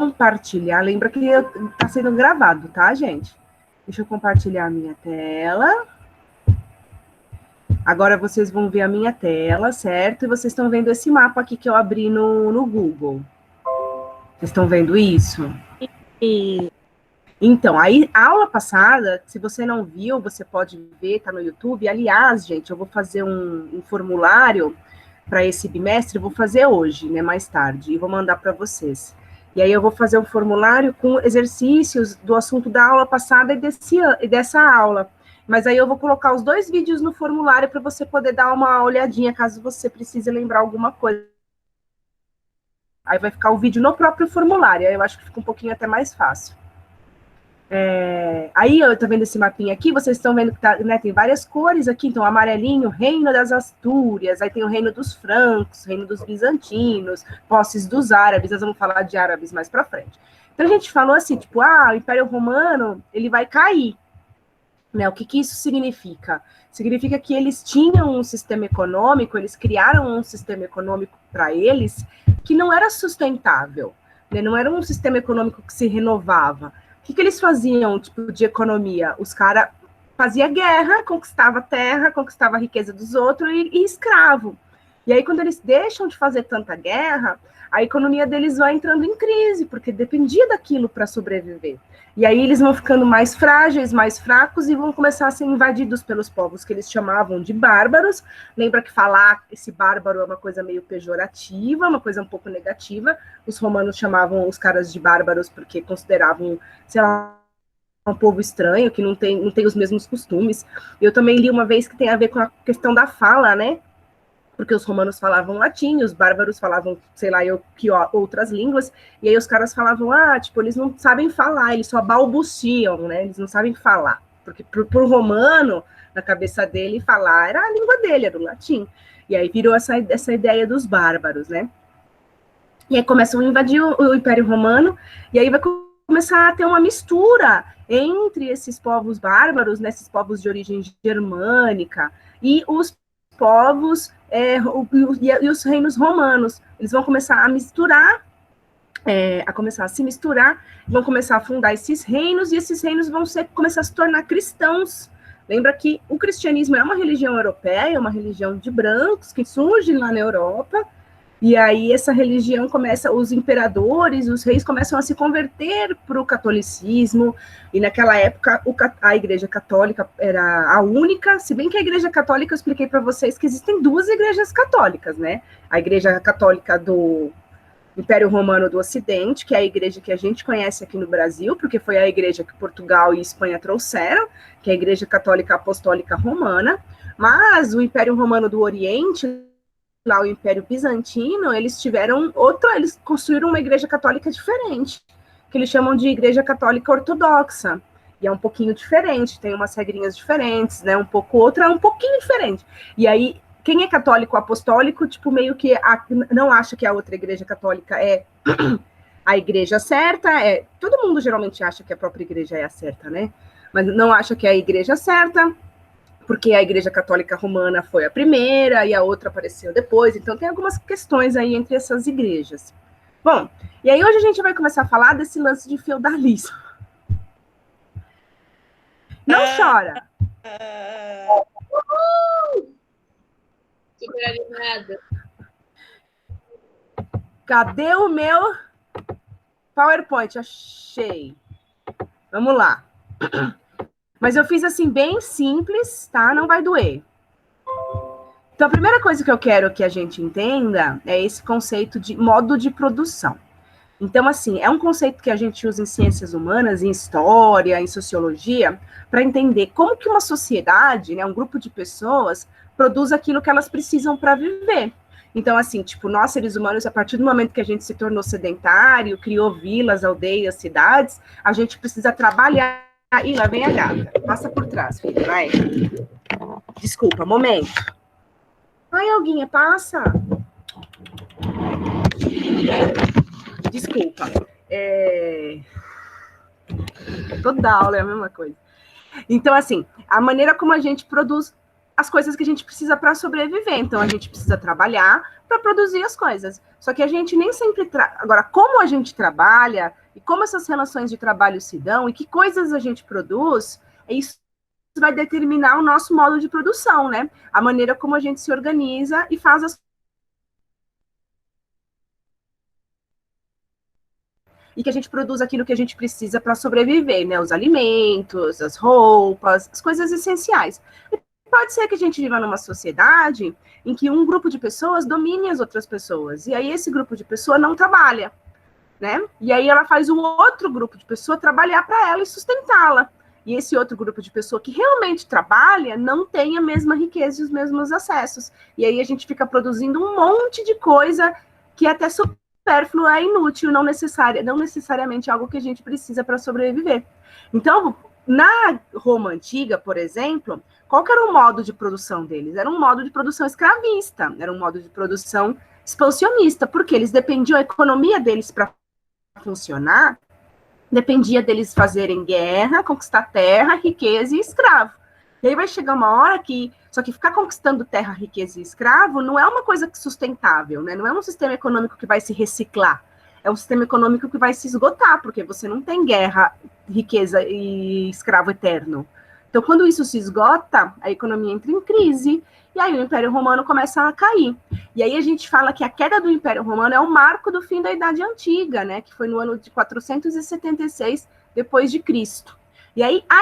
compartilhar, lembra que está sendo gravado, tá, gente? Deixa eu compartilhar a minha tela. Agora vocês vão ver a minha tela, certo? E vocês estão vendo esse mapa aqui que eu abri no Google. Vocês estão vendo isso? E... Então, aí, a aula passada, se você não viu, você pode ver, tá no YouTube. Aliás, gente, eu vou fazer um formulário para esse bimestre, vou fazer hoje, né, mais tarde, e vou mandar para vocês. E aí eu vou fazer um formulário com exercícios do assunto da aula passada e dessa aula. Mas aí eu vou colocar os 2 vídeos no formulário para você poder dar uma olhadinha, caso você precise lembrar alguma coisa. Aí vai ficar o vídeo no próprio formulário, aí eu acho que fica um pouquinho até mais fácil. Aí eu tô vendo esse mapinha aqui, vocês estão vendo que tá, né, tem várias cores aqui, então amarelinho, reino das Astúrias, aí tem o reino dos francos, reino dos bizantinos, posses dos árabes, nós vamos falar de árabes mais para frente. Então a gente falou assim, tipo, o Império Romano, ele vai cair, né? O que isso significa? Significa que eles tinham um sistema econômico, eles criaram um sistema econômico para eles que não era sustentável, né? Não era um sistema econômico que se renovava. O que eles faziam, tipo, de economia? Os caras faziam guerra, conquistava terra, conquistava a riqueza dos outros e escravo. E aí, quando eles deixam de fazer tanta guerra, a economia deles vai entrando em crise, porque dependia daquilo para sobreviver. E aí eles vão ficando mais frágeis, mais fracos, e vão começar a ser invadidos pelos povos que eles chamavam de bárbaros. Lembra que falar esse bárbaro é uma coisa meio pejorativa, uma coisa um pouco negativa. Os romanos chamavam os caras de bárbaros porque consideravam, sei lá, um povo estranho, que não tem os mesmos costumes. Eu também li uma vez que tem a ver com a questão da fala, né? Porque os romanos falavam latim, os bárbaros falavam, sei lá, outras línguas, e aí os caras falavam, tipo, eles não sabem falar, eles só balbuciam, né, eles não sabem falar, porque pro romano, na cabeça dele, falar era a língua dele, era o latim, e aí virou essa ideia dos bárbaros, né, e aí começam a invadir o Império Romano, e aí vai começar a ter uma mistura entre esses povos bárbaros, né, esses povos de origem germânica, e os povos e os reinos romanos. Eles vão começar a misturar, a se misturar, vão começar a fundar esses reinos, e esses reinos vão começar a se tornar cristãos. Lembra que o cristianismo é uma religião europeia, uma religião de brancos, que surge lá na Europa, e aí essa religião começa, os imperadores, os reis começam a se converter para o catolicismo, e naquela época a Igreja Católica era a única, se bem que a Igreja Católica, eu expliquei para vocês que existem 2 igrejas católicas, né? A Igreja Católica do Império Romano do Ocidente, que é a igreja que a gente conhece aqui no Brasil, porque foi a igreja que Portugal e Espanha trouxeram, que é a Igreja Católica Apostólica Romana, mas o Império Romano do Oriente, lá o Império Bizantino, eles construíram uma igreja católica diferente, que eles chamam de Igreja Católica Ortodoxa, e é um pouquinho diferente, tem umas regrinhas diferentes, né, um pouquinho diferente, e aí, quem é católico apostólico, tipo, meio que não acha que a outra igreja católica é a igreja certa, todo mundo geralmente acha que a própria igreja é a certa, né, mas não acha que é a igreja certa, porque a Igreja Católica Romana foi a primeira e a outra apareceu depois, então tem algumas questões aí entre essas igrejas. Bom, e aí hoje a gente vai começar a falar desse lance de feudalismo. Não chora! Super animada. Cadê o meu PowerPoint? Achei. Vamos lá. Mas eu fiz assim, bem simples, tá? Não vai doer. Então, a primeira coisa que eu quero que a gente entenda é esse conceito de modo de produção. Então, assim, é um conceito que a gente usa em ciências humanas, em história, em sociologia, para entender como que uma sociedade, né, um grupo de pessoas, produz aquilo que elas precisam para viver. Então, assim, tipo, nós, seres humanos, a partir do momento que a gente se tornou sedentário, criou vilas, aldeias, cidades, a gente precisa trabalhar. Ih, lá vem a gata. Passa por trás, filha, vai. Desculpa, momento. Ai, Alguinha, passa. Desculpa. Toda aula é a mesma coisa. Então, assim, a maneira como a gente produz as coisas que a gente precisa para sobreviver. Então, a gente precisa trabalhar para produzir as coisas. Só que a gente nem sempre... Agora, como a gente trabalha e como essas relações de trabalho se dão e que coisas a gente produz, isso vai determinar o nosso modo de produção, né? A maneira como a gente se organiza e faz as e que a gente produz aquilo que a gente precisa para sobreviver, né? Os alimentos, as roupas, as coisas essenciais. E pode ser que a gente viva numa sociedade em que um grupo de pessoas domine as outras pessoas, e aí esse grupo de pessoas não trabalha, né? E aí ela faz o outro grupo de pessoas trabalhar para ela e sustentá-la. E esse outro grupo de pessoa que realmente trabalha não tem a mesma riqueza e os mesmos acessos. E aí a gente fica produzindo um monte de coisa que é até supérfluo, é inútil, não necessariamente algo que a gente precisa para sobreviver. Então, na Roma Antiga, por exemplo, qual que era o modo de produção deles? Era um modo de produção escravista, era um modo de produção expansionista, porque eles dependiam, a economia deles para funcionar, dependia deles fazerem guerra, conquistar terra, riqueza e escravo. E aí vai chegar uma hora que... Só que ficar conquistando terra, riqueza e escravo não é uma coisa sustentável, né? Não é um sistema econômico que vai se reciclar. É um sistema econômico que vai se esgotar, porque você não tem guerra, riqueza e escravo eterno. Então, quando isso se esgota, a economia entra em crise, e aí o Império Romano começa a cair. E aí a gente fala que a queda do Império Romano é o marco do fim da Idade Antiga, né? Que foi no ano de 476 depois de Cristo. E aí a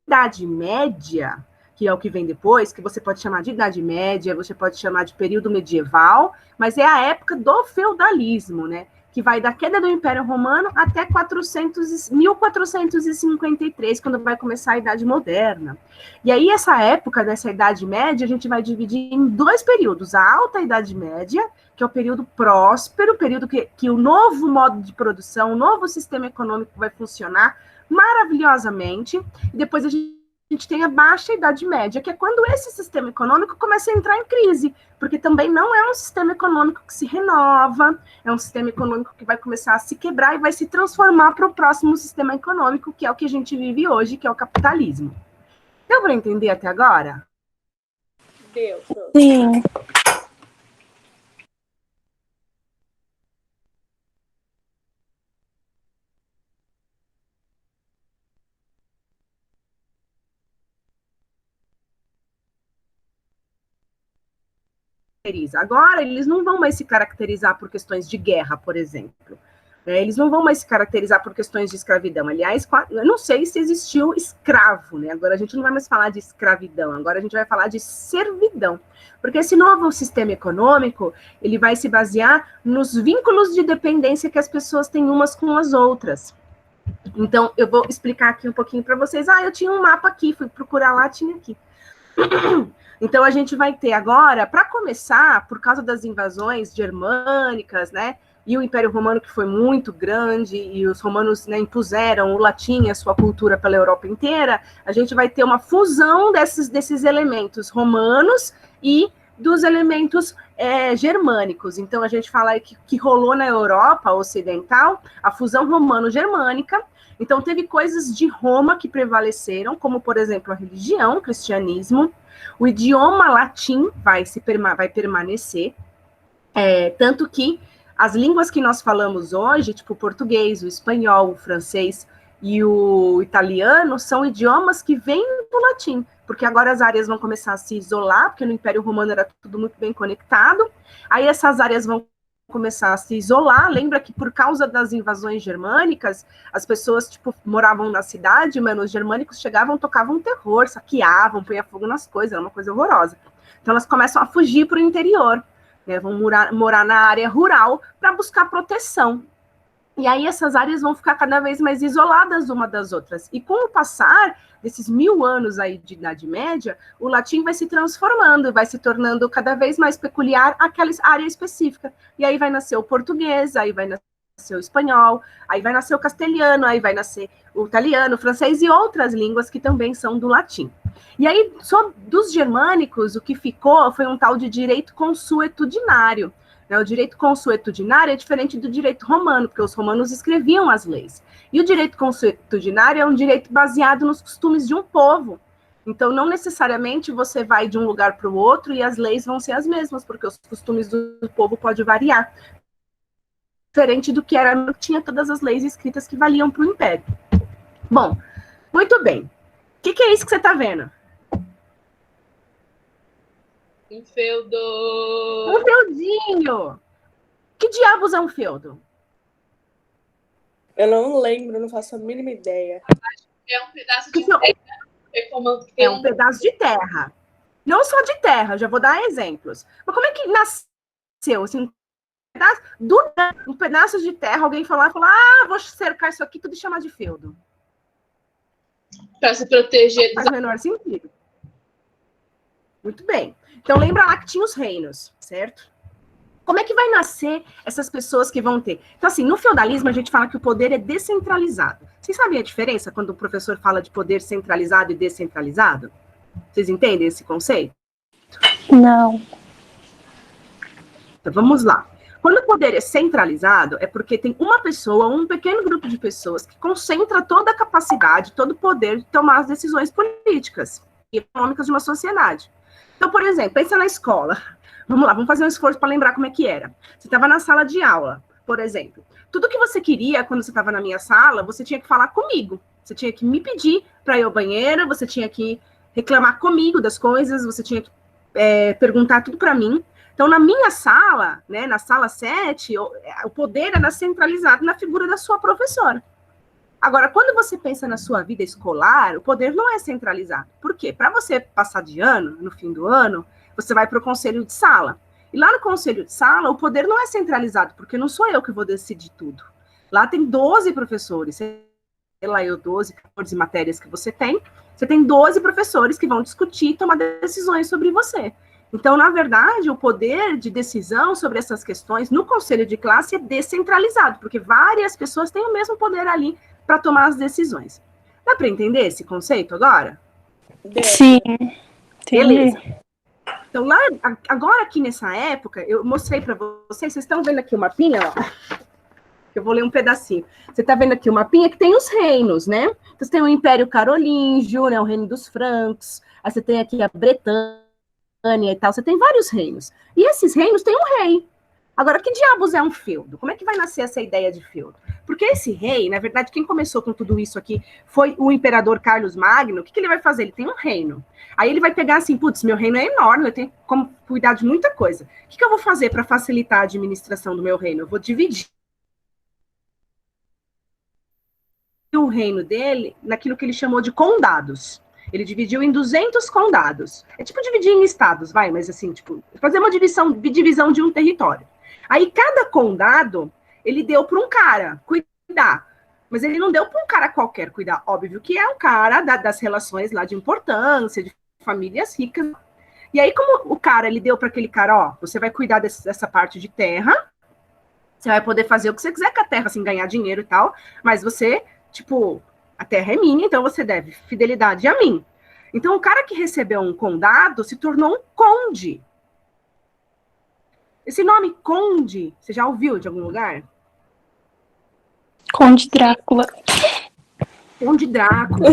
Idade Média, que é o que vem depois, que você pode chamar de Idade Média, você pode chamar de período medieval, mas é a época do feudalismo, né? Que vai da queda do Império Romano até 1453, quando vai começar a Idade Moderna. E aí, essa época dessa Idade Média, a gente vai dividir em dois períodos. A Alta Idade Média, que é o período próspero, o período que o novo modo de produção, o novo sistema econômico vai funcionar maravilhosamente, e depois a gente tem a Baixa Idade Média, que é quando esse sistema econômico começa a entrar em crise, porque também não é um sistema econômico que se renova, é um sistema econômico que vai começar a se quebrar e vai se transformar para o próximo sistema econômico, que é o que a gente vive hoje, que é o capitalismo. Deu para entender até agora? Deu. Sim. Agora, eles não vão mais se caracterizar por questões de guerra, por exemplo. Eles não vão mais se caracterizar por questões de escravidão. Aliás, eu não sei se existiu escravo, né? Agora a gente não vai mais falar de escravidão, agora a gente vai falar de servidão. Porque esse novo sistema econômico, ele vai se basear nos vínculos de dependência que as pessoas têm umas com as outras. Então, eu vou explicar aqui um pouquinho para vocês. Eu tinha um mapa aqui, fui procurar lá, tinha aqui. Então, a gente vai ter agora, para começar, por causa das invasões germânicas, né, e o Império Romano, que foi muito grande, e os romanos, né, impuseram o latim, a sua cultura pela Europa inteira, a gente vai ter uma fusão desses elementos romanos e dos elementos germânicos. Então, a gente fala que rolou na Europa Ocidental a fusão romano-germânica. Então, teve coisas de Roma que prevaleceram, como, por exemplo, a religião, o cristianismo. O idioma latim vai permanecer, tanto que as línguas que nós falamos hoje, tipo o português, o espanhol, o francês e o italiano, são idiomas que vêm do latim, porque agora as áreas vão começar a se isolar, porque no Império Romano era tudo muito bem conectado, aí essas áreas vão começar a se isolar. Lembra que por causa das invasões germânicas, as pessoas, tipo, moravam na cidade, mas os germânicos chegavam, tocavam terror, saqueavam, punham fogo nas coisas, era uma coisa horrorosa. Então elas começam a fugir para o interior, né, vão morar na área rural para buscar proteção. E aí essas áreas vão ficar cada vez mais isoladas uma das outras. E com o passar desses 1000 anos aí de Idade Média, o latim vai se transformando, vai se tornando cada vez mais peculiar àquela área específica. E aí vai nascer o português, aí vai nascer o espanhol, aí vai nascer o castelhano, aí vai nascer o italiano, o francês e outras línguas que também são do latim. E aí, só dos germânicos, o que ficou foi um tal de direito consuetudinário. O direito consuetudinário é diferente do direito romano, porque os romanos escreviam as leis. E o direito consuetudinário é um direito baseado nos costumes de um povo. Então, não necessariamente você vai de um lugar para o outro e as leis vão ser as mesmas, porque os costumes do povo podem variar. Diferente do que era, tinha todas as leis escritas que valiam para o império. Bom, muito bem. O que é isso que você está vendo? Um feudo. Um feudinho. Que diabos é um feudo? Eu não lembro, não faço a mínima ideia. É um pedaço de terra. É um pedaço de terra. Não só de terra, já vou dar exemplos. Mas como é que nasceu? Assim, um pedaço de terra, alguém falou, vou cercar isso aqui tudo e chamar de feudo. Para se proteger. Faz o menor sentido. Muito bem. Então, lembra lá que tinha os reinos, certo? Como é que vai nascer essas pessoas que vão ter? Então, assim, no feudalismo, a gente fala que o poder é descentralizado. Vocês sabem a diferença quando o professor fala de poder centralizado e descentralizado? Vocês entendem esse conceito? Não. Então, vamos lá. Quando o poder é centralizado, é porque tem uma pessoa, um pequeno grupo de pessoas que concentra toda a capacidade, todo o poder de tomar as decisões políticas e econômicas de uma sociedade. Então, por exemplo, pensa na escola. Vamos lá, vamos fazer um esforço para lembrar como é que era. Você estava na sala de aula, por exemplo. Tudo que você queria quando você estava na minha sala, você tinha que falar comigo. Você tinha que me pedir para ir ao banheiro, você tinha que reclamar comigo das coisas, você tinha que perguntar tudo para mim. Então, na minha sala, né, na sala 7, o poder era centralizado na figura da sua professora. Agora, quando você pensa na sua vida escolar, o poder não é centralizado. Por quê? Para você passar de ano, no fim do ano, você vai para o conselho de sala. E lá no conselho de sala, o poder não é centralizado, porque não sou eu que vou decidir tudo. Lá tem 12 professores, sei lá, 12, 14 matérias que você tem 12 professores que vão discutir e tomar decisões sobre você. Então, na verdade, o poder de decisão sobre essas questões no conselho de classe é descentralizado, porque várias pessoas têm o mesmo poder ali para tomar as decisões. Dá para entender esse conceito agora? Sim. Beleza. Então, lá, agora aqui nessa época, eu mostrei para vocês estão vendo aqui o mapinha, ó. Eu vou ler um pedacinho. Você está vendo aqui o mapinha que tem os reinos, né? Então, você tem o Império Carolíngio, né, o reino dos francos, aí você tem aqui a Bretanha e tal, você tem vários reinos. E esses reinos têm um rei. Agora, que diabos é um feudo? Como é que vai nascer essa ideia de feudo? Porque esse rei, na verdade, quem começou com tudo isso aqui foi o imperador Carlos Magno. O que ele vai fazer? Ele tem um reino. Aí ele vai pegar assim, putz, meu reino é enorme, eu tenho como cuidar de muita coisa. O que eu vou fazer para facilitar a administração do meu reino? Eu vou dividir o reino dele naquilo que ele chamou de condados. Ele dividiu em 200 condados. É tipo dividir em estados, vai, mas assim, tipo, fazer uma divisão de um território. Aí cada condado, ele deu para um cara cuidar. Mas ele não deu para um cara qualquer cuidar. Óbvio que é um cara das relações lá de importância, de famílias ricas. E aí, como o cara, ele deu para aquele cara, ó, você vai cuidar dessa parte de terra, você vai poder fazer o que você quiser com a terra, assim, ganhar dinheiro e tal, mas você, tipo, a terra é minha, então você deve fidelidade a mim. Então, o cara que recebeu um condado se tornou um conde. Esse nome conde, você já ouviu de algum lugar? Conde Drácula. Conde Drácula.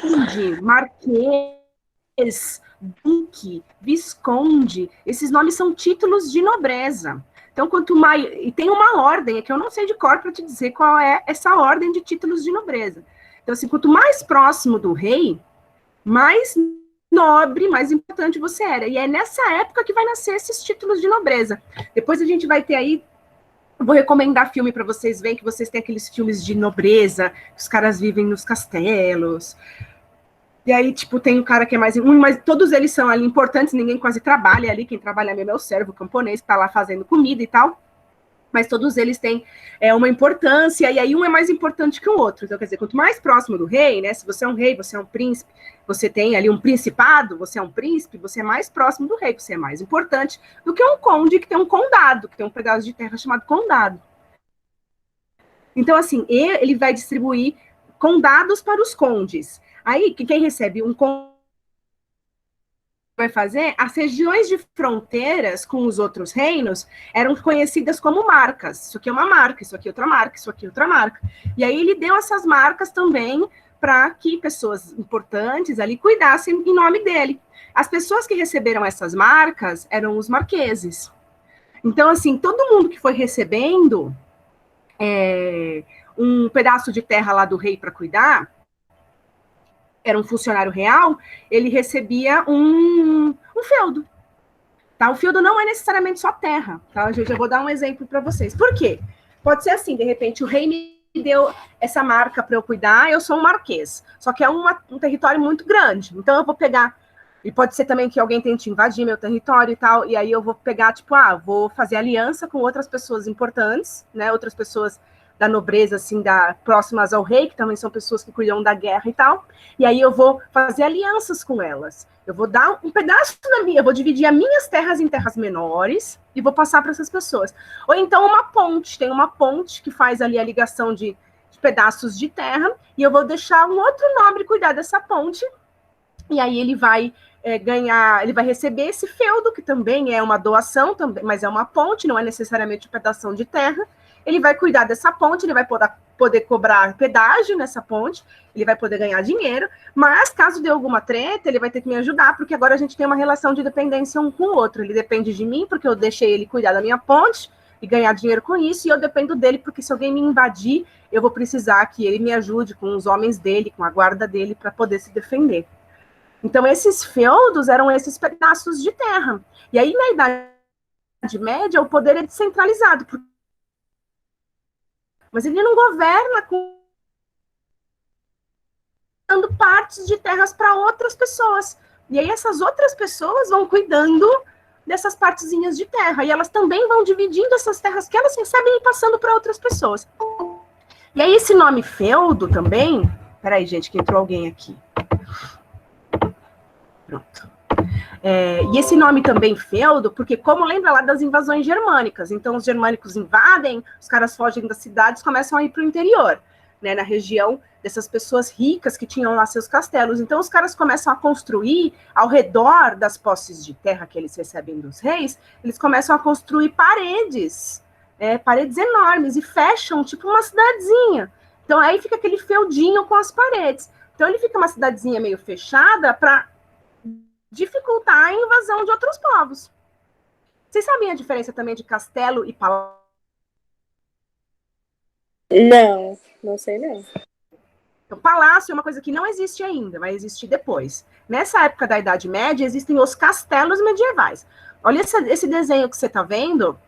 Conde, marquês, duque, visconde. Esses nomes são títulos de nobreza. Então, quanto mais... E tem uma ordem, é que eu não sei de cor para te dizer qual é essa ordem de títulos de nobreza. Então, assim, quanto mais próximo do rei, mais nobre, mais importante você era. E é nessa época que vai nascer esses títulos de nobreza. Depois a gente vai ter aí, eu vou recomendar filme para vocês verem, que vocês têm aqueles filmes de nobreza, que os caras vivem nos castelos. E aí, tipo, tem um cara que é mais... mas todos eles são ali importantes, ninguém quase trabalha ali, quem trabalha mesmo é o servo camponês, que tá lá fazendo comida e tal. Mas todos eles têm uma importância, e aí um é mais importante que o outro. Então, quer dizer, quanto mais próximo do rei, né? Se você é um rei, você é um príncipe, você tem ali um principado, você é um príncipe, você é mais próximo do rei, você é mais importante do que um conde que tem um condado, que tem um pedaço de terra chamado condado. Então, assim, ele vai distribuir condados para os condes. Aí, quem recebe um conde vai fazer, as regiões de fronteiras com os outros reinos eram conhecidas como marcas. Isso aqui é uma marca, isso aqui é outra marca, isso aqui é outra marca. E aí ele deu essas marcas também para que pessoas importantes ali cuidassem em nome dele. As pessoas que receberam essas marcas eram os marqueses. Então, assim, todo mundo que foi recebendo um pedaço de terra lá do rei para cuidar, era um funcionário real, ele recebia um feudo. Tá? O feudo não é necessariamente só terra. Tá? Eu já vou dar um exemplo para vocês. Por quê? Pode ser assim, de repente, o rei me deu essa marca para eu cuidar, eu sou um marquês. Só que é um território muito grande. Então, eu vou pegar... E pode ser também que alguém tente invadir meu território e tal, e aí eu vou pegar, tipo, vou fazer aliança com outras pessoas importantes, né? Outras pessoas da nobreza, assim, próximas ao rei, que também são pessoas que cuidam da guerra e tal. E aí eu vou fazer alianças com elas. Eu vou dar um pedaço eu vou dividir as minhas terras em terras menores e vou passar para essas pessoas. Ou então uma ponte, tem uma ponte que faz ali a ligação de pedaços de terra, e eu vou deixar um outro nobre cuidar dessa ponte, e aí ele vai ganhar, ele vai receber esse feudo, que também é uma doação, mas é uma ponte, não é necessariamente um pedaço de terra. Ele vai cuidar dessa ponte, ele vai poder cobrar pedágio nessa ponte, ele vai poder ganhar dinheiro, mas caso dê alguma treta, ele vai ter que me ajudar, porque agora a gente tem uma relação de dependência um com o outro. Ele depende de mim, porque eu deixei ele cuidar da minha ponte e ganhar dinheiro com isso, e eu dependo dele, porque se alguém me invadir, eu vou precisar que ele me ajude com os homens dele, com a guarda dele, para poder se defender. Então, esses feudos eram esses pedaços de terra. E aí, na Idade Média, o poder é descentralizado. Mas ele não governa dando partes de terras para outras pessoas. E aí, essas outras pessoas vão cuidando dessas partezinhas de terra. E elas também vão dividindo essas terras que elas recebem e passando para outras pessoas. E aí, esse nome feudo também... Peraí, gente, que entrou alguém aqui. Pronto. E esse nome também feudo, porque como lembra lá das invasões germânicas, então os germânicos invadem, os caras fogem das cidades, começam a ir para o interior, né, na região dessas pessoas ricas que tinham lá seus castelos. Então os caras começam a construir ao redor das posses de terra que eles recebem dos reis, eles começam a construir paredes enormes e fecham tipo uma cidadezinha. Então aí fica aquele feudinho com as paredes. Então ele fica uma cidadezinha meio fechada para dificultar a invasão de outros povos. Vocês sabem a diferença também de castelo e palácio? Não sei não. Então, palácio é uma coisa que não existe ainda, vai existir depois. Nessa época da Idade Média, existem os castelos medievais. Olha esse desenho que você está vendo,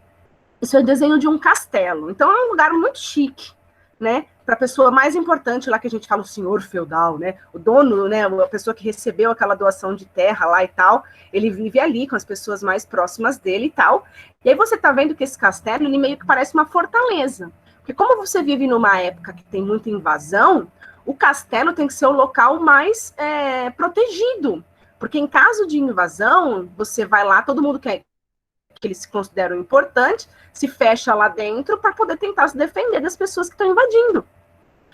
isso é o desenho de um castelo. Então, é um lugar muito chique, né? Para a pessoa mais importante lá, que a gente fala o senhor feudal, né? O dono, né? A pessoa que recebeu aquela doação de terra lá e tal, ele vive ali com as pessoas mais próximas dele e tal. E aí você tá vendo que esse castelo, ele meio que parece uma fortaleza. Porque como você vive numa época que tem muita invasão, o castelo tem que ser o local mais protegido. Porque em caso de invasão, você vai lá, todo mundo que eles se consideram importantes, se fecha lá dentro para poder tentar se defender das pessoas que estão invadindo.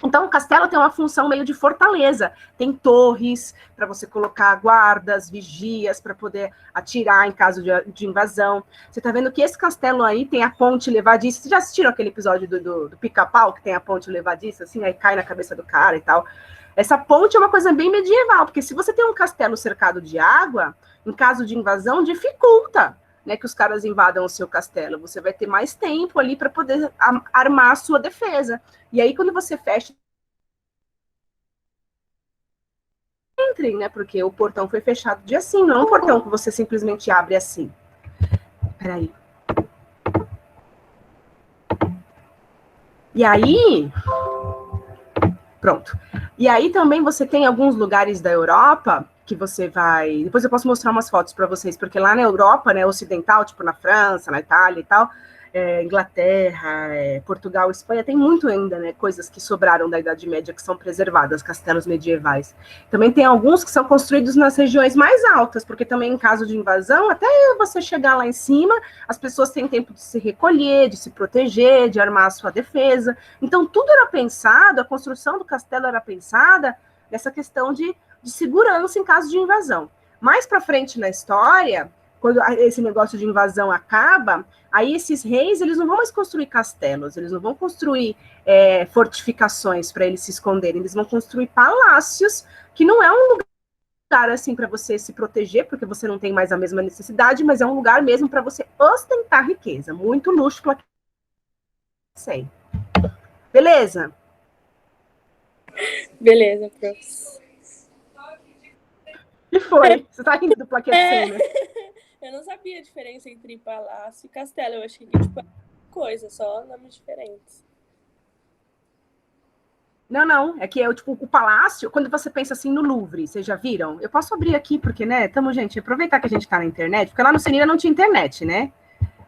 Então, o castelo tem uma função meio de fortaleza. Tem torres para você colocar guardas, vigias, para poder atirar em caso de invasão. Você está vendo que esse castelo aí tem a ponte levadiça. Vocês já assistiram aquele episódio do Pica-Pau, que tem a ponte levadiça, assim, aí cai na cabeça do cara e tal? Essa ponte é uma coisa bem medieval, porque se você tem um castelo cercado de água, em caso de invasão, dificulta, né, que os caras invadam o seu castelo. Você vai ter mais tempo ali para poder armar a sua defesa. E aí, quando você fecha, entrem, né? Porque o portão foi fechado de assim, não é um portão que você simplesmente abre assim. Peraí. E aí... Pronto. E aí também você tem alguns lugares da Europa que você vai... Depois eu posso mostrar umas fotos para vocês, porque lá na Europa, né, ocidental, tipo na França, na Itália e tal, Inglaterra, Portugal, Espanha, tem muito ainda, né, coisas que sobraram da Idade Média que são preservadas, castelos medievais. Também tem alguns que são construídos nas regiões mais altas, porque também em caso de invasão, até você chegar lá em cima, as pessoas têm tempo de se recolher, de se proteger, de armar a sua defesa. Então tudo era pensado, a construção do castelo era pensada nessa questão de segurança em caso de invasão. Mais para frente na história, quando esse negócio de invasão acaba, aí esses reis, eles não vão mais construir castelos, eles não vão construir fortificações para eles se esconderem, eles vão construir palácios, que não é um lugar assim para você se proteger, porque você não tem mais a mesma necessidade, mas é um lugar mesmo para você ostentar riqueza. Muito luxo para sei. Beleza? Beleza, prof. O que foi? Você tá rindo do plaquete né? Eu não sabia a diferença entre palácio e castelo. Eu achei que tipo, coisa, só nomes diferentes. Não. É que é tipo o palácio, quando você pensa assim no Louvre, vocês já viram? Eu posso abrir aqui, porque, né, gente, aproveitar que a gente tá na internet, porque lá no Senira não tinha internet, né?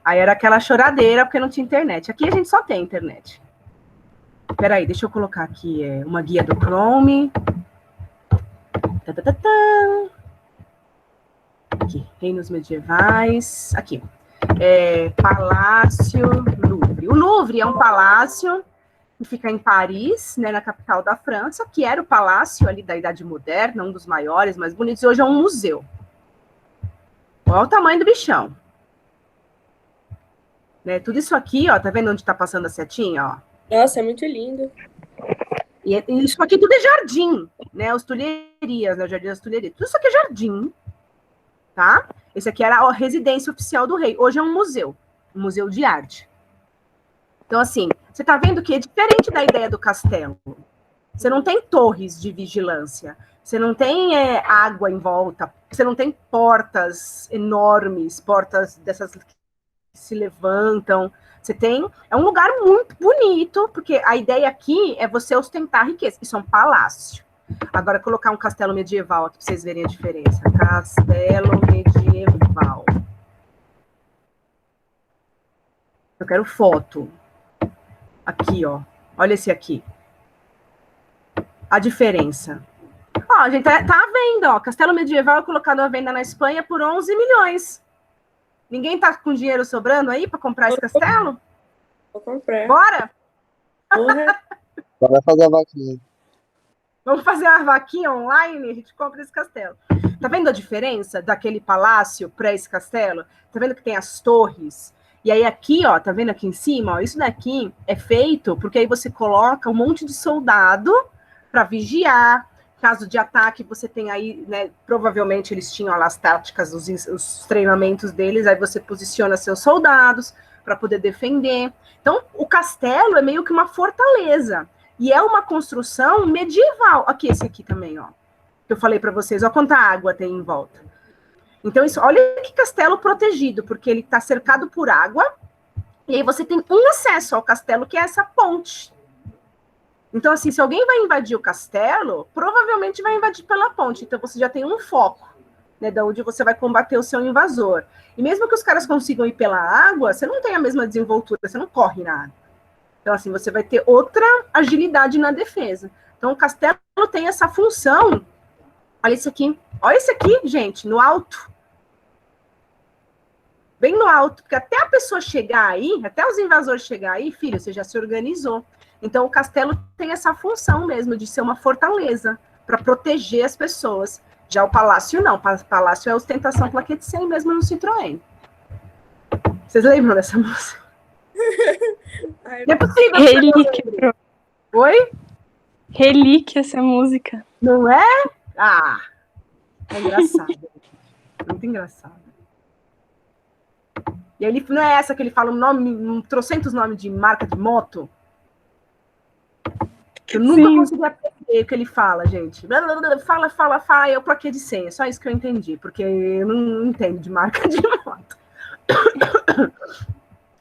Aí era aquela choradeira, porque não tinha internet. Aqui a gente só tem internet. Peraí, deixa eu colocar aqui uma guia do Chrome. Aqui, reinos medievais. Aqui. Palácio Louvre. O Louvre é um palácio que fica em Paris, né, na capital da França, que era o palácio ali da Idade Moderna, um dos maiores, mais bonitos, e hoje é um museu. Olha o tamanho do bichão. Né, tudo isso aqui, ó, tá vendo onde tá passando a setinha, ó? Nossa, é muito lindo. E isso aqui tudo é jardim, né? Os Tulherias, né? O Jardim das Tulherias. Tudo isso aqui é jardim, tá? Esse aqui era a residência oficial do rei. Hoje é um museu de arte. Então, assim, você tá vendo que é diferente da ideia do castelo. Você não tem torres de vigilância, você não tem água em volta, você não tem portas enormes, portas dessas que se levantam. Você tem... É um lugar muito bonito, porque a ideia aqui é você ostentar a riqueza. Isso é um palácio. Agora, colocar um castelo medieval aqui para vocês verem a diferença. Castelo medieval. Eu quero foto. Aqui, ó. Olha esse aqui. A diferença. Ó, a gente tá à venda, ó. Castelo medieval é colocado à venda na Espanha por 11 milhões. Ninguém tá com dinheiro sobrando aí para comprar esse castelo? Vou comprar. Bora? Vai fazer a vaquinha. Vamos fazer uma vaquinha online e a gente compra esse castelo. Tá vendo a diferença daquele palácio para esse castelo? Tá vendo que tem as torres? E aí aqui, ó, tá vendo aqui em cima? Ó, isso daqui é feito porque aí você coloca um monte de soldado para vigiar. Caso de ataque, você tem aí, né, provavelmente eles tinham lá as táticas, os treinamentos deles, aí você posiciona seus soldados para poder defender. Então, o castelo é meio que uma fortaleza, e é uma construção medieval. Aqui, esse aqui também, ó, que eu falei para vocês, ó quanta água tem em volta. Então, isso, olha que castelo protegido, porque ele está cercado por água, e aí você tem um acesso ao castelo, que é essa ponte. Então, assim, se alguém vai invadir o castelo, provavelmente vai invadir pela ponte. Então, você já tem um foco, né, de onde você vai combater o seu invasor. E mesmo que os caras consigam ir pela água, você não tem a mesma desenvoltura, você não corre na água. Então, assim, você vai ter outra agilidade na defesa. Então, o castelo tem essa função. Olha isso aqui. Olha isso aqui, gente, no alto. Bem no alto. Porque até a pessoa chegar aí, até os invasores chegar aí, filho, você já se organizou. Então, o castelo tem essa função mesmo de ser uma fortaleza para proteger as pessoas. Já o palácio, não. O palácio é ostentação plaquete 100 mesmo no Citroën. Vocês lembram dessa música? Não é possível. Relíquia. Oi? Relíquia essa música. Não é? Ah, é engraçado. Muito engraçado. E ele não é essa que ele fala trocentos nomes de marca de moto? Eu nunca consegui aprender o que ele fala, gente. Fala, eu plaquei de senha. Só isso que eu entendi, porque eu não entendo de marca de moto.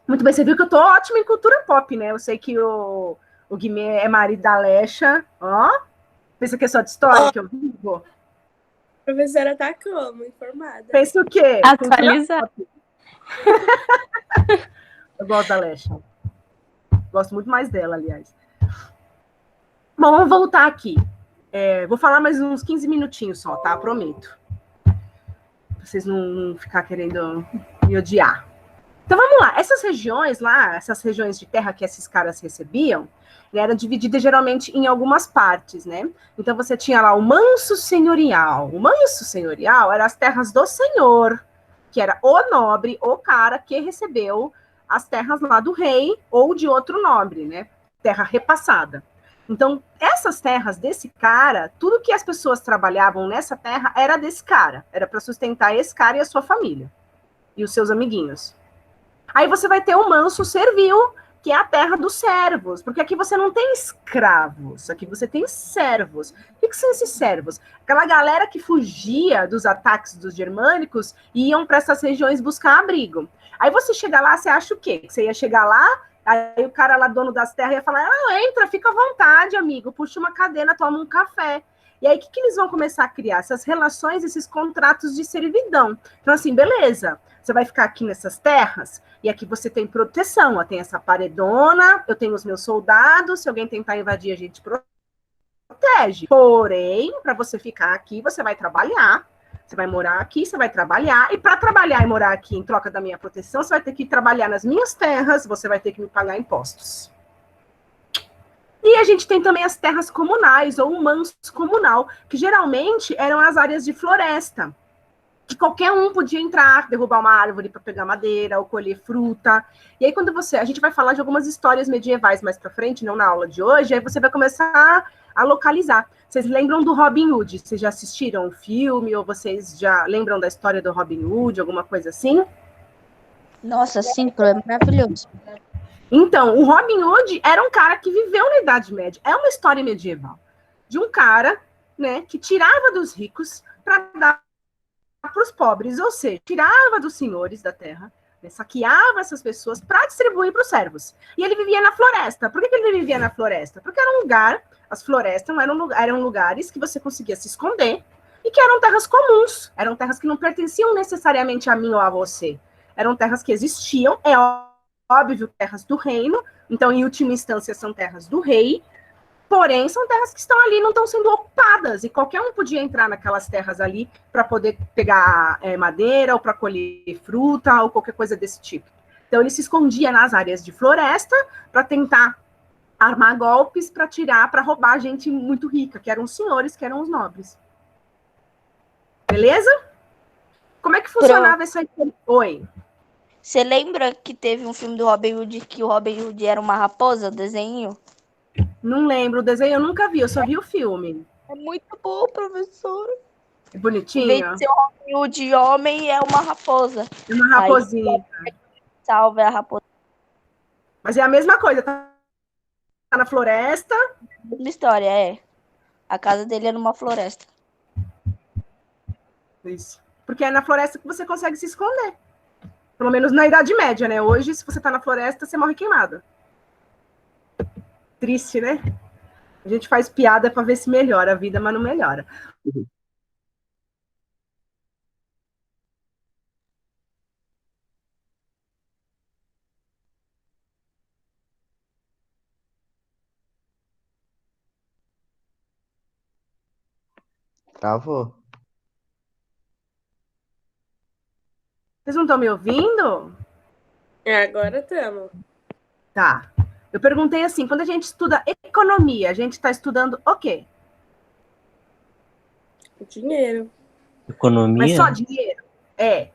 Muito bem, você viu que eu tô ótima em cultura pop, né? Eu sei que o Guimê é marido da Alexa. Ó, pensa que é só de história que eu vivo? A professora tá como? Informada. Pensa o quê? Atualizar. Eu gosto da Alexa. Gosto muito mais dela, aliás. Bom, vamos voltar aqui. Vou falar mais uns 15 minutinhos só, tá? Prometo. Pra vocês não ficar querendo me odiar. Então, vamos lá. Essas regiões lá, essas regiões de terra que esses caras recebiam, né, eram divididas geralmente em algumas partes, né? Então, você tinha lá o manso senhorial. O manso senhorial eram as terras do senhor. que era o nobre, o cara que recebeu as terras lá do rei ou de outro nobre, né? Terra repassada. Então, essas terras desse cara, tudo que as pessoas trabalhavam nessa terra era desse cara, era para sustentar esse cara e a sua família e os seus amiguinhos. Aí você vai ter o manso servil, que é a terra dos servos, porque aqui você não tem escravos, aqui você tem servos. O que são esses servos? Aquela galera que fugia dos ataques dos germânicos e iam para essas regiões buscar abrigo. Aí você chega lá, você acha o quê? Que você ia chegar lá, aí o cara lá, dono das terras, ia falar, entra, fica à vontade, amigo, puxa uma cadeira, toma um café. E aí, o que eles vão começar a criar? Essas relações, esses contratos de servidão. Então, assim, beleza, você vai ficar aqui nessas terras, e aqui você tem proteção, ó, tem essa paredona, eu tenho os meus soldados, se alguém tentar invadir, a gente protege. Porém, para você ficar aqui, você vai trabalhar, você vai morar aqui, você vai trabalhar, e para trabalhar e morar aqui em troca da minha proteção, você vai ter que trabalhar nas minhas terras, você vai ter que me pagar impostos. E a gente tem também as terras comunais, ou o manso comunal, que geralmente eram as áreas de floresta, que qualquer um podia entrar, derrubar uma árvore para pegar madeira, ou colher fruta. E aí, quando a gente vai falar de algumas histórias medievais mais para frente, não na aula de hoje, aí você vai começar a localizar. Vocês lembram do Robin Hood? Vocês já assistiram o filme, ou vocês já lembram da história do Robin Hood, alguma coisa assim? Nossa, sim, é maravilhoso. Então, o Robin Hood era um cara que viveu na Idade Média. É uma história medieval de um cara, né, que tirava dos ricos para dar para os pobres, ou seja, tirava dos senhores da terra, né, saqueava essas pessoas para distribuir para os servos. E ele vivia na floresta. Por que ele vivia na floresta? Porque era um lugar, as florestas eram lugares que você conseguia se esconder e que eram terras comuns, eram terras que não pertenciam necessariamente a mim ou a você. Eram terras que existiam, óbvio, terras do reino, então, em última instância, são terras do rei, porém, são terras que estão ali, não estão sendo ocupadas, e qualquer um podia entrar naquelas terras ali para poder pegar madeira, ou para colher fruta, ou qualquer coisa desse tipo. Então, ele se escondia nas áreas de floresta para tentar armar golpes para tirar, para roubar gente muito rica, que eram os senhores, que eram os nobres. Beleza? Como é que funcionava essa... Oi? Você lembra que teve um filme do Robin Hood que o Robin Hood era uma raposa, desenho? Não lembro, o desenho eu nunca vi, eu só vi o filme. É muito bom, professor. É bonitinho? Em vez de ser o Robin Hood homem, é uma raposa. Uma raposinha. Aí, salva a raposa. Mas é a mesma coisa, tá na floresta. Mesma história, é. A casa dele é numa floresta. Isso. Porque é na floresta que você consegue se esconder. Pelo menos na Idade Média, né? Hoje, se você tá na floresta, você morre queimado. Triste, né? A gente faz piada para ver se melhora a vida, mas não melhora. Travou. Vocês não estão me ouvindo? Agora estamos. Tá. Eu perguntei assim, quando a gente estuda economia, a gente está estudando o quê? Dinheiro. Economia? Mas só dinheiro? É.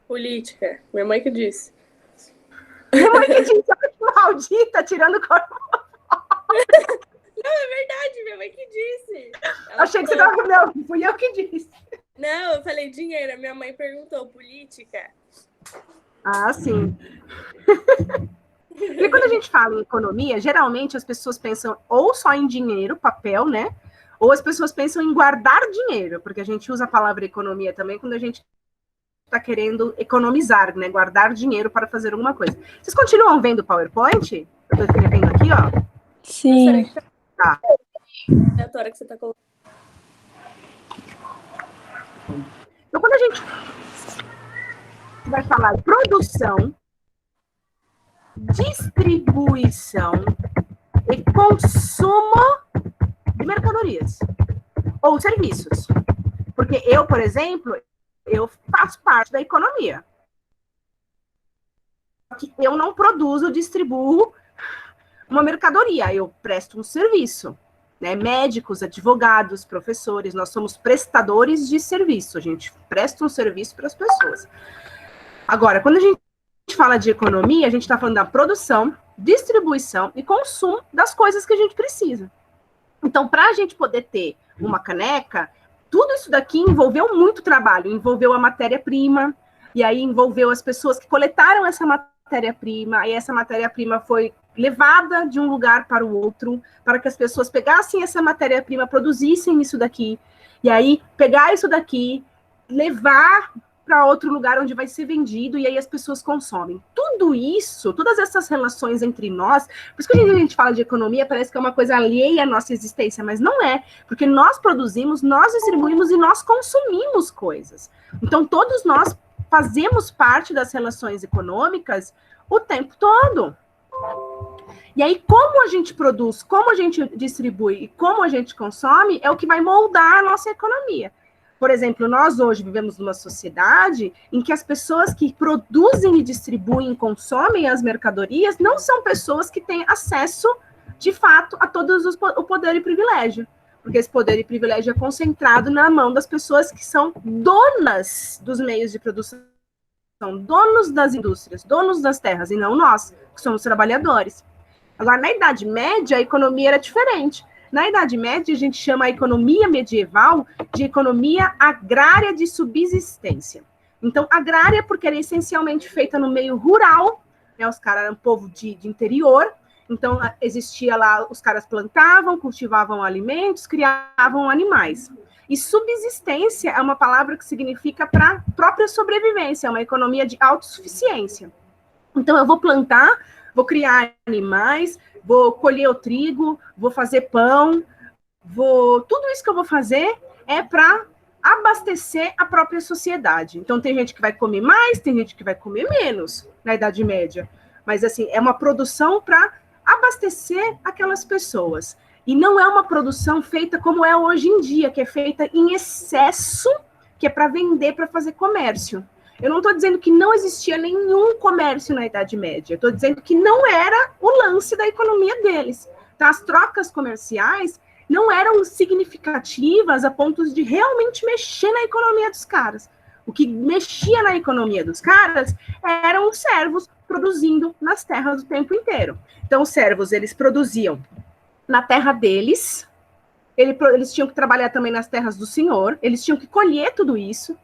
Política. Minha mãe que disse. Minha mãe que disse, maldita, tirando o corpo. Não, é verdade, minha mãe que disse. Achei que você estava... Não, fui eu que disse. Não, eu falei dinheiro. Minha mãe perguntou política. Ah, sim. E quando a gente fala em economia, geralmente as pessoas pensam ou só em dinheiro, papel, né? Ou as pessoas pensam em guardar dinheiro, porque a gente usa a palavra economia também quando a gente está querendo economizar, né? Guardar dinheiro para fazer alguma coisa. Vocês continuam vendo o PowerPoint? Eu estou escrevendo aqui, ó. Sim. Tá. É a hora que você tá colocando. Então, quando a gente vai falar produção, distribuição e consumo de mercadorias ou serviços. Porque eu, por exemplo, eu faço parte da economia. Eu não produzo, distribuo uma mercadoria, eu presto um serviço. né? Médicos, advogados, professores, nós somos prestadores de serviço, a gente presta um serviço para as pessoas. Agora, quando a gente fala de economia, a gente está falando da produção, distribuição e consumo das coisas que a gente precisa. Então, para a gente poder ter uma caneca, tudo isso daqui envolveu muito trabalho, envolveu a matéria-prima, e aí envolveu as pessoas que coletaram essa matéria-prima, e essa matéria-prima foi levada de um lugar para o outro, para que as pessoas pegassem essa matéria-prima, produzissem isso daqui, e aí pegar isso daqui, levar para outro lugar onde vai ser vendido, e aí as pessoas consomem. Tudo isso, todas essas relações entre nós, por isso que quando a gente fala de economia, parece que é uma coisa alheia à nossa existência, mas não é, porque nós produzimos, nós distribuímos e nós consumimos coisas. Então, todos nós fazemos parte das relações econômicas o tempo todo. E aí, como a gente produz, como a gente distribui e como a gente consome, é o que vai moldar a nossa economia. Por exemplo, nós hoje vivemos numa sociedade em que as pessoas que produzem e distribuem e consomem as mercadorias não são pessoas que têm acesso, de fato, a todos o poder e privilégio. Porque esse poder e privilégio é concentrado na mão das pessoas que são donas dos meios de produção, donos das indústrias, donos das terras, e não nós, que somos trabalhadores. Agora, na Idade Média, a economia era diferente. Na Idade Média, a gente chama a economia medieval de economia agrária de subsistência. Então, agrária porque era essencialmente feita no meio rural, né? Os caras eram um povo de interior, então existia lá, os caras plantavam, cultivavam alimentos, criavam animais. E subsistência é uma palavra que significa para própria sobrevivência, é uma economia de autossuficiência. Então, eu vou plantar, vou criar animais, vou colher o trigo, vou fazer pão, tudo isso que eu vou fazer é para abastecer a própria sociedade. Então, tem gente que vai comer mais, tem gente que vai comer menos na Idade Média. Mas, assim, é uma produção para abastecer aquelas pessoas. E não é uma produção feita como é hoje em dia, que é feita em excesso, que é para vender, para fazer comércio. Eu não estou dizendo que não existia nenhum comércio na Idade Média. Estou dizendo que não era o lance da economia deles. Tá? As trocas comerciais não eram significativas a ponto de realmente mexer na economia dos caras. O que mexia na economia dos caras eram os servos produzindo nas terras o tempo inteiro. Então, os servos, eles produziam na terra deles, eles tinham que trabalhar também nas terras do senhor, eles tinham que colher tudo isso.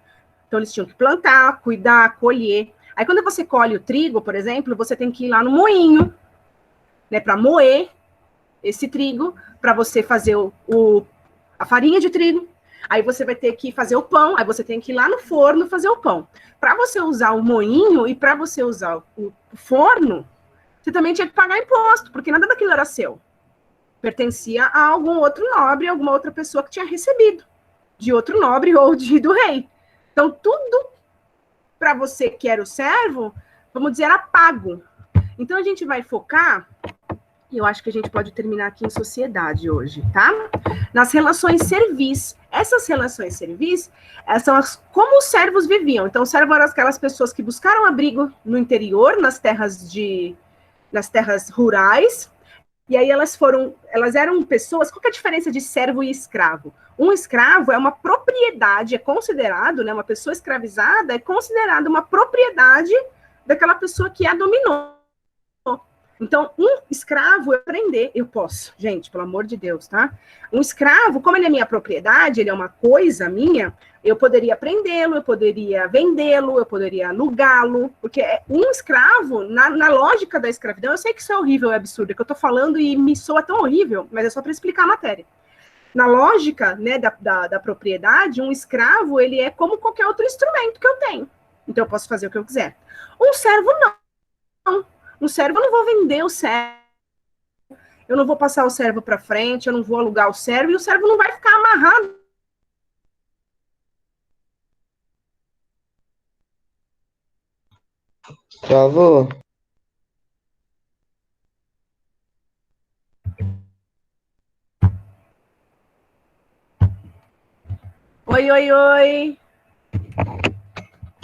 Então, eles tinham que plantar, cuidar, colher. Aí, quando você colhe o trigo, por exemplo, você tem que ir lá no moinho, né, para moer esse trigo, para você fazer a farinha de trigo. Aí, você vai ter que fazer o pão, aí você tem que ir lá no forno fazer o pão. Para você usar o moinho e para você usar o forno, você também tinha que pagar imposto, porque nada daquilo era seu. Pertencia a algum outro nobre, alguma outra pessoa que tinha recebido, de outro nobre ou do rei. Então, tudo para você que era o servo, vamos dizer, era pago. Então, a gente vai focar, e eu acho que a gente pode terminar aqui em sociedade hoje, tá? Nas relações servis. Essas relações servis, são como os servos viviam. Então, os servos eram aquelas pessoas que buscaram abrigo no interior, nas terras rurais. E aí elas eram pessoas, qual que é a diferença de servo e escravo? Um escravo é uma propriedade, é considerado, né, uma pessoa escravizada é considerada uma propriedade daquela pessoa que a dominou. Então, um escravo, eu posso, gente, pelo amor de Deus, tá? Um escravo, como ele é minha propriedade, ele é uma coisa minha, eu poderia prendê-lo, eu poderia vendê-lo, eu poderia alugá-lo, porque um escravo, na lógica da escravidão, eu sei que isso é horrível, é absurdo, é que eu tô falando e me soa tão horrível, mas é só para explicar a matéria. Na lógica, né, da propriedade, um escravo, ele é como qualquer outro instrumento que eu tenho. Então, eu posso fazer o que eu quiser. Um servo, não. Um servo, eu não vou vender o servo, eu não vou passar o servo para frente, eu não vou alugar o servo, e o servo não vai ficar amarrado. Travou? Oi, oi, oi.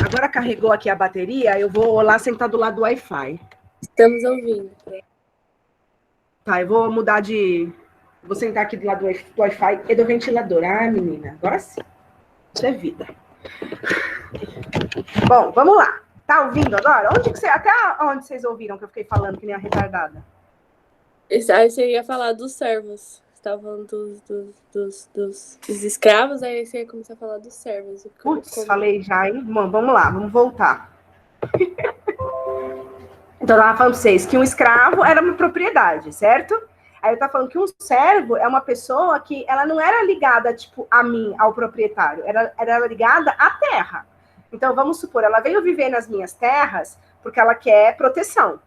Agora carregou aqui a bateria, eu vou lá sentar do lado do Wi-Fi. Estamos ouvindo. Tá, eu vou mudar de Vou sentar aqui do lado do Wi-Fi e do ventilador. Ah, menina, agora sim. Isso é vida. Bom, vamos lá. Tá ouvindo agora? Até onde vocês ouviram que eu fiquei falando que nem a retardada? Aí você ia falar dos servos. Você estava falando dos escravos, aí você ia começar a falar dos servos. Putz, falei já, hein? Bom, vamos lá, vamos voltar. Então, eu estava falando para vocês que um escravo era uma propriedade, certo? Aí eu estava falando que um servo é uma pessoa que ela não era ligada, tipo, a mim, ao proprietário. Era ligada à terra. Então, vamos supor, ela veio viver nas minhas terras porque ela quer proteção.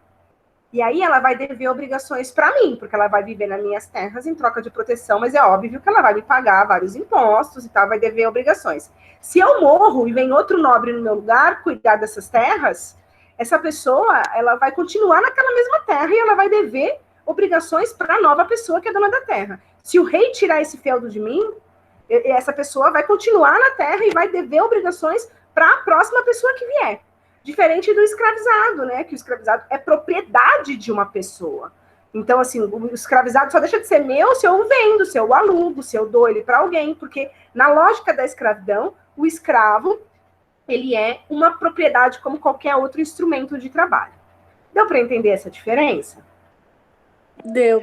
E aí ela vai dever obrigações para mim, porque ela vai viver nas minhas terras em troca de proteção, mas é óbvio que ela vai me pagar vários impostos e tal, vai dever obrigações. Se eu morro e vem outro nobre no meu lugar cuidar dessas terras, essa pessoa, ela vai continuar naquela mesma terra e ela vai dever obrigações para a nova pessoa que é dona da terra. Se o rei tirar esse feudo de mim, essa pessoa vai continuar na terra e vai dever obrigações para a próxima pessoa que vier. Diferente do escravizado, né? Que o escravizado é propriedade de uma pessoa. Então, assim, o escravizado só deixa de ser meu se eu o vendo, se eu o alugo, se eu dou ele para alguém, porque na lógica da escravidão, o escravo, ele é uma propriedade como qualquer outro instrumento de trabalho. Deu para entender essa diferença? Deu.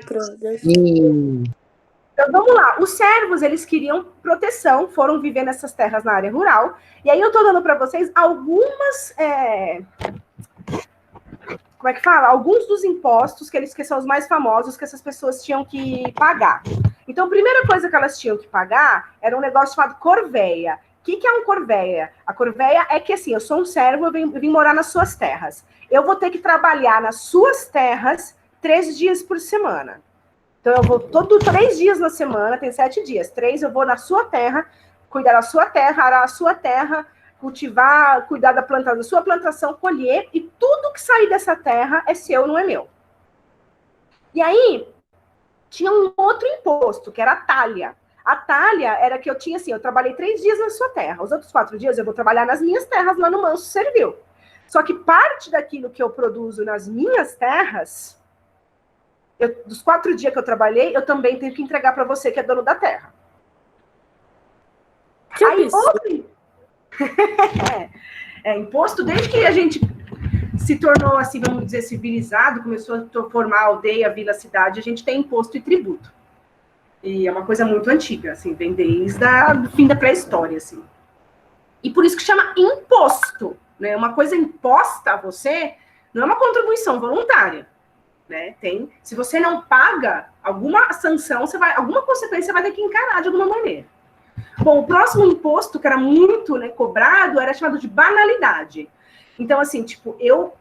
Então, vamos lá. Os servos, eles queriam proteção, foram viver nessas terras na área rural. E aí eu estou dando para vocês algumas... Como é que fala? Alguns dos impostos que são os mais famosos que essas pessoas tinham que pagar. Então, a primeira coisa que elas tinham que pagar era um negócio chamado corveia. O que é um corveia? A corveia é que, assim, eu sou um servo, eu vim morar nas suas terras. Eu vou ter que trabalhar nas suas terras 3 dias por semana. Então, eu vou 3 dias na semana, tem 7 dias. 3 eu vou na sua terra, cuidar da sua terra, arar a sua terra, cultivar, cuidar da sua plantação, colher, e tudo que sair dessa terra é seu, não é meu. E aí, tinha um outro imposto, que era a talha. A talha era que eu tinha, assim, eu trabalhei 3 dias na sua terra, os outros 4 dias eu vou trabalhar nas minhas terras, lá no Manso Servil. Só que parte daquilo que eu produzo nas minhas terras... dos 4 dias que eu trabalhei, eu também tenho que entregar para você, que é dono da terra. Que aí, absurdo. Imposto desde que a gente se tornou, assim, vamos dizer, civilizado, começou a formar aldeia, vila, cidade, a gente tem imposto e tributo. E é uma coisa muito antiga, assim, vem desde o fim da pré-história, assim. E por isso que chama imposto, né? Uma coisa imposta a você não é uma contribuição voluntária. Né? Se você não paga alguma sanção, alguma consequência você vai ter que encarar de alguma maneira. Bom, o próximo imposto, que era muito, né, cobrado, era chamado de banalidade. Então, assim, tipo, eu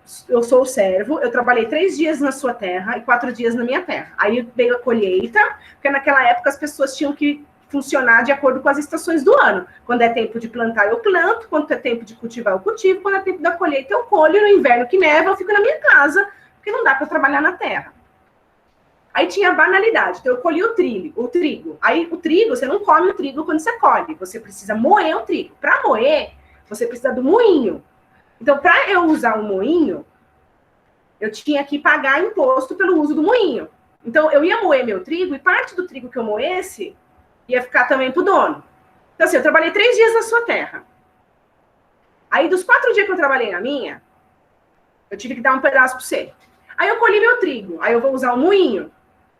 sou o servo, eu trabalhei 3 dias na sua terra e 4 dias na minha terra. Aí veio a colheita, porque naquela época as pessoas tinham que funcionar de acordo com as estações do ano. Quando é tempo de plantar, eu planto. Quando é tempo de cultivar, eu cultivo. Quando é tempo da colheita, eu colho. No inverno que neva, eu fico na minha casa, porque não dá para trabalhar na terra. Aí tinha a banalidade. Então, eu colhi o trigo. Aí, o trigo, você não come o trigo quando você colhe. Você precisa moer o trigo. Para moer, você precisa do moinho. Então, para eu usar um moinho, eu tinha que pagar imposto pelo uso do moinho. Então, eu ia moer meu trigo, e parte do trigo que eu moesse ia ficar também para o dono. Então, assim, eu trabalhei 3 dias na sua terra. Aí, dos 4 dias que eu trabalhei na minha, eu tive que dar um pedaço para você. Aí, eu colhi meu trigo. Aí, eu vou usar um moinho.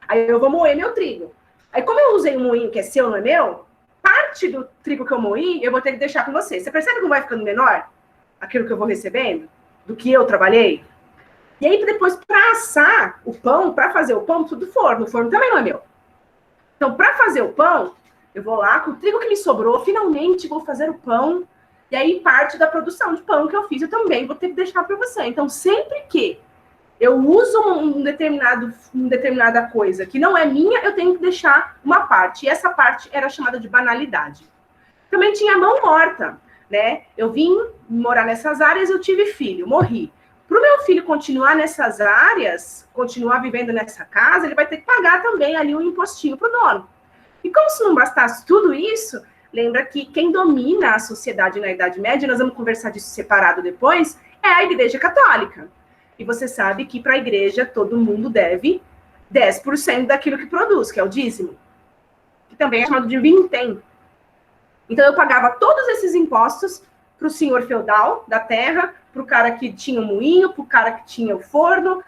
Aí, eu vou moer meu trigo. Aí, como eu usei um moinho que é seu, não é meu, parte do trigo que eu moí, eu vou ter que deixar com você. Você percebe como vai ficando menor? Aquilo que eu vou recebendo? Do que eu trabalhei? E aí, depois, para assar o pão, para fazer o pão, tudo do forno. O forno também não é meu. Então, para fazer o pão, eu vou lá, com o trigo que me sobrou, finalmente vou fazer o pão. E aí, parte da produção de pão que eu fiz, eu também vou ter que deixar para você. Então, sempre que eu uso determinada coisa que não é minha, eu tenho que deixar uma parte. E essa parte era chamada de banalidade. Também tinha mão morta, né? Eu vim morar nessas áreas, eu tive filho, morri. Para o meu filho continuar nessas áreas, continuar vivendo nessa casa, ele vai ter que pagar também ali um impostinho para o dono. E como se não bastasse tudo isso, lembra que quem domina a sociedade na Idade Média, nós vamos conversar disso separado depois, é a Igreja Católica. E você sabe que para a igreja todo mundo deve 10% daquilo que produz, que é o dízimo. que também é chamado de vintém. Então, eu pagava todos esses impostos para o senhor feudal da terra, para o cara que tinha o moinho, para o cara que tinha o forno,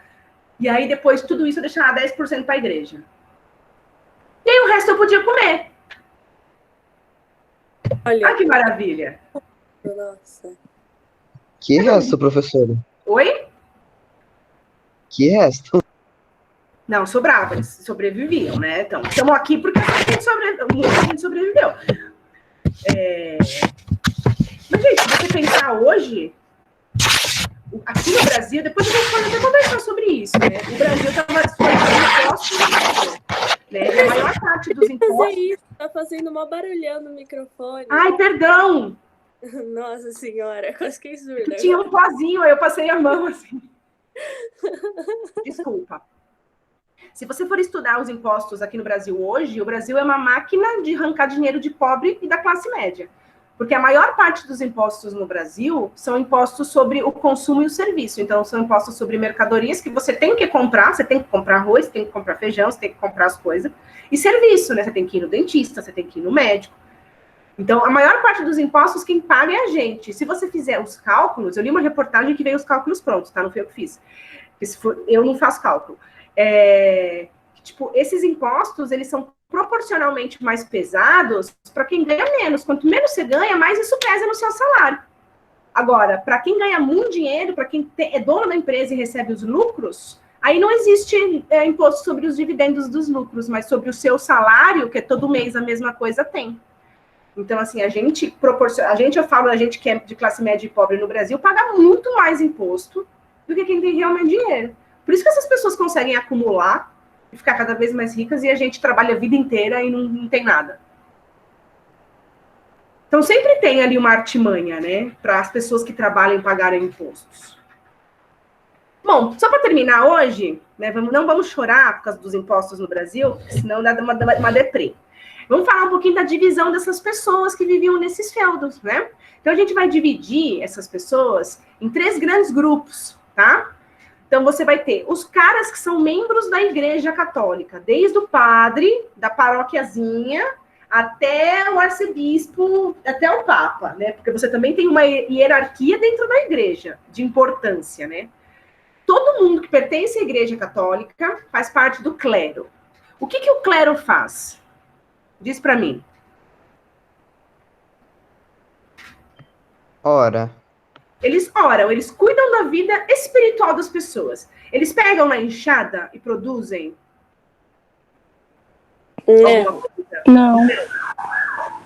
e aí depois tudo isso eu deixava 10% para a igreja. E aí o resto eu podia comer. Olha, Que maravilha. nossa. Que resto, professora? Oi? Que resto? Não, sobrava, eles sobreviviam, né? Então, estamos aqui porque muita gente sobreviveu. Mas, gente, se você pensar hoje, aqui no Brasil, depois a gente pode até conversar sobre isso, né? O Brasil estava disponível impostos, né? E a maior parte dos impostos... Tá fazendo mó barulhão no microfone. Ai, perdão! Nossa senhora, quase que surda. Tinha um pozinho, aí eu passei a mão assim. Desculpa. Se você for estudar os impostos aqui no Brasil hoje, o Brasil é uma máquina de arrancar dinheiro de pobre e da classe média. Porque a maior parte dos impostos no Brasil são impostos sobre o consumo e o serviço. Então, são impostos sobre mercadorias que você tem que comprar, você tem que comprar arroz, você tem que comprar feijão, você tem que comprar as coisas. E serviço, né? Você tem que ir no dentista, você tem que ir no médico. Então, a maior parte dos impostos, quem paga é a gente. Se você fizer os cálculos, eu li uma reportagem que veio os cálculos prontos, tá? Não foi eu que fiz. Eu não faço cálculo. Tipo, esses impostos, eles são proporcionalmente mais pesados para quem ganha menos. Quanto menos você ganha, mais isso pesa no seu salário. Agora, para quem ganha muito dinheiro, para quem é dono da empresa e recebe os lucros, aí não existe imposto sobre os dividendos dos lucros, mas sobre o seu salário, que é todo mês a mesma coisa, tem. Então, assim, a gente, eu falo, a gente que é de classe média e pobre no Brasil, paga muito mais imposto do que quem tem realmente dinheiro. Por isso que essas pessoas conseguem acumular e ficar cada vez mais ricas, e a gente trabalha a vida inteira e não tem nada. Então, sempre tem ali uma artimanha, né, para as pessoas que trabalham pagarem impostos. Bom, só para terminar hoje, né, não vamos chorar por causa dos impostos no Brasil, senão dá uma deprê. Vamos falar um pouquinho da divisão dessas pessoas que viviam nesses feudos, né? Então, a gente vai dividir essas pessoas em 3 grandes grupos, tá? Então, você vai ter os caras que são membros da Igreja Católica, desde o padre da paróquiazinha até o arcebispo, até o papa, né? Porque você também tem uma hierarquia dentro da igreja, de importância, né? Todo mundo que pertence à Igreja Católica faz parte do clero. O que o clero faz? Diz para mim. Ora. Eles oram, eles cuidam da vida espiritual das pessoas. Eles pegam na enxada e produzem alguma coisa?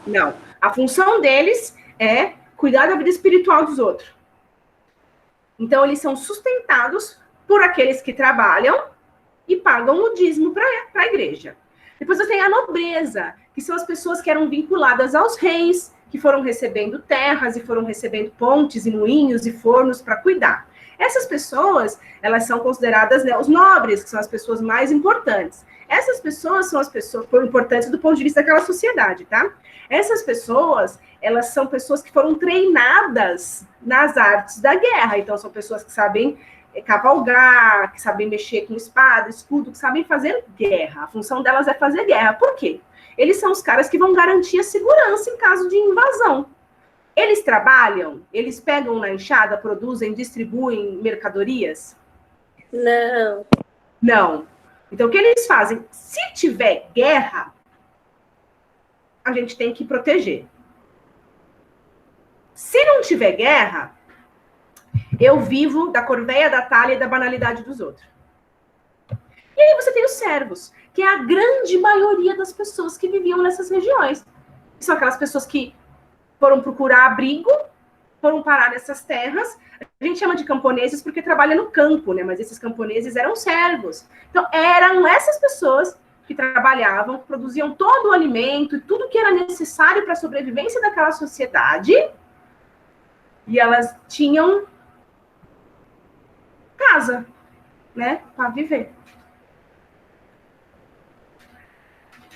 Não. A função deles é cuidar da vida espiritual dos outros. Então, eles são sustentados por aqueles que trabalham e pagam o dízimo para a igreja. Depois você tem a nobreza, que são as pessoas que eram vinculadas aos reis, que foram recebendo terras e foram recebendo pontes e moinhos e fornos para cuidar. Essas pessoas, elas são consideradas, né, os nobres, que são as pessoas mais importantes. Essas pessoas são as pessoas importantes do ponto de vista daquela sociedade, tá? Essas pessoas, elas são pessoas que foram treinadas nas artes da guerra. Então, são pessoas que sabem cavalgar, que sabem mexer com espada, escudo, que sabem fazer guerra. A função delas é fazer guerra. Por quê? Eles são os caras que vão garantir a segurança em caso de invasão. Eles trabalham? Eles pegam na enxada, produzem, distribuem mercadorias? Não. Não. Então, o que eles fazem? Se tiver guerra, a gente tem que proteger. Se não tiver guerra, eu vivo da corveia, da talha e da banalidade dos outros. E aí você tem os servos, que é a grande maioria das pessoas que viviam nessas regiões. São aquelas pessoas que foram procurar abrigo, foram parar nessas terras. A gente chama de camponeses porque trabalha no campo, né? Mas esses camponeses eram servos. Então, eram essas pessoas que trabalhavam, que produziam todo o alimento e tudo que era necessário para a sobrevivência daquela sociedade. E elas tinham casa, né? Para viver.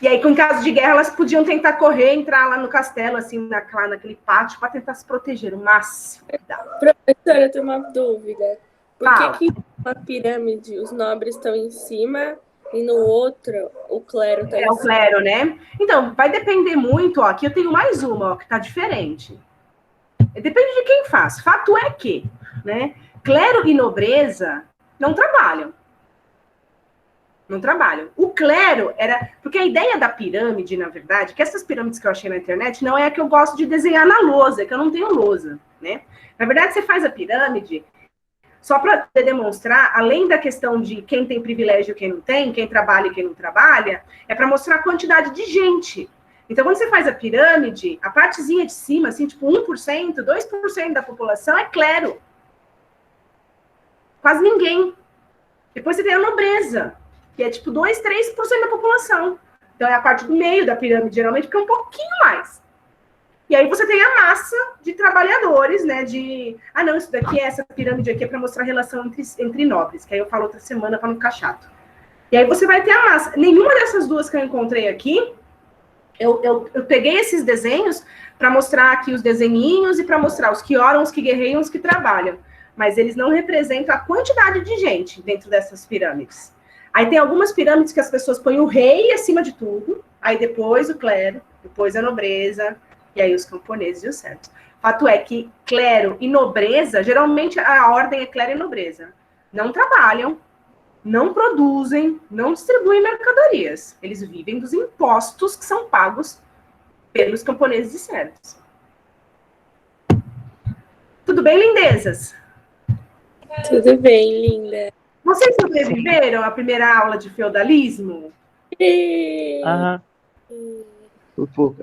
E aí, com caso de guerra, elas podiam tentar correr, entrar lá no castelo, assim, naquele pátio, para tentar se proteger o máximo que dá. Professora, eu tenho uma dúvida. Por Fala. que uma pirâmide, os nobres estão em cima E no outro, o clero tá É o clero, né? Então, vai depender muito, ó. Aqui eu tenho mais uma, ó, que tá diferente. Depende de quem faz. Fato é que, né? Clero e nobreza não trabalham. Não trabalham. O clero era... Porque a ideia da pirâmide, na verdade, que essas pirâmides que eu achei na internet, não é a que eu gosto de desenhar na lousa, que eu não tenho lousa, né? Na verdade, você faz a pirâmide só para demonstrar, além da questão de quem tem privilégio e quem não tem, quem trabalha e quem não trabalha, é para mostrar a quantidade de gente. Então, quando você faz a pirâmide, a partezinha de cima, assim, tipo 1%, 2% da população é clero. Quase ninguém. Depois você tem a nobreza, que é tipo 2, 3% da população. Então, é a parte do meio da pirâmide, geralmente, porque é um pouquinho mais. E aí você tem a massa de trabalhadores, né, não, isso daqui, essa pirâmide aqui é para mostrar a relação entre nobres, que aí eu falo outra semana para não ficar chato. E aí você vai ter a massa. Nenhuma dessas duas que eu encontrei aqui, eu peguei esses desenhos para mostrar aqui os desenhinhos e para mostrar os que oram, os que guerreiam, os que trabalham. Mas eles não representam a quantidade de gente dentro dessas pirâmides. Aí tem algumas pirâmides que as pessoas põem o rei acima de tudo, aí depois o clero, depois a nobreza, e aí os camponeses e os servos. Fato é que clero e nobreza, geralmente a ordem é clero e nobreza. Não trabalham, não produzem, não distribuem mercadorias. Eles vivem dos impostos que são pagos pelos camponeses e servos. Tudo bem, lindezas? Tudo bem, linda. Vocês sobreviveram à primeira aula de feudalismo? Aham. Um pouco.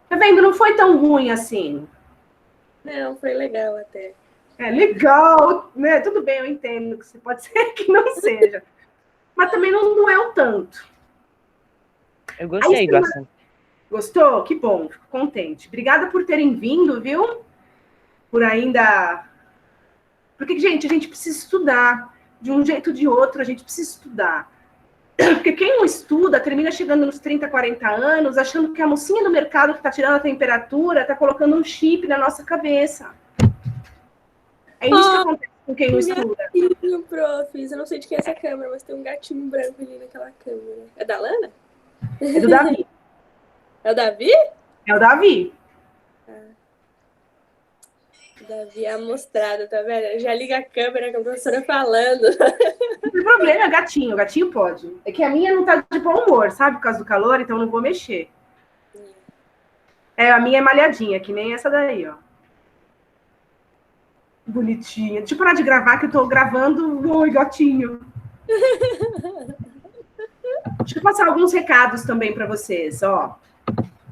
Tá vendo? Não foi tão ruim assim. Não, foi legal até. É legal, né? Tudo bem, eu entendo que pode ser que não seja. Mas também não doeu tanto. Eu gostei do assunto. Gostou? Que bom, fico contente. Obrigada por terem vindo, viu? Por ainda... Porque, gente, a gente precisa estudar. De um jeito ou de outro, a gente precisa estudar. Porque quem não estuda termina chegando nos 30, 40 anos, achando que a mocinha do mercado que está tirando a temperatura está colocando um chip na nossa cabeça. É isso que acontece com quem não estuda. Gatinho, profs. Eu não sei de quem é essa câmera, mas tem um gatinho branco ali naquela câmera. É da Lana? É do Davi. É o Davi? É o Davi. Davi é amostrado, tá vendo? Já liga a câmera com a professora falando. Não tem problema, gatinho. O gatinho pode. É que a minha não tá de bom humor, sabe? Por causa do calor, então não vou mexer. A minha é malhadinha, que nem essa daí, ó. Bonitinha. Deixa eu parar de gravar, que eu tô gravando. Oi, gatinho. Deixa eu passar alguns recados também para vocês, ó.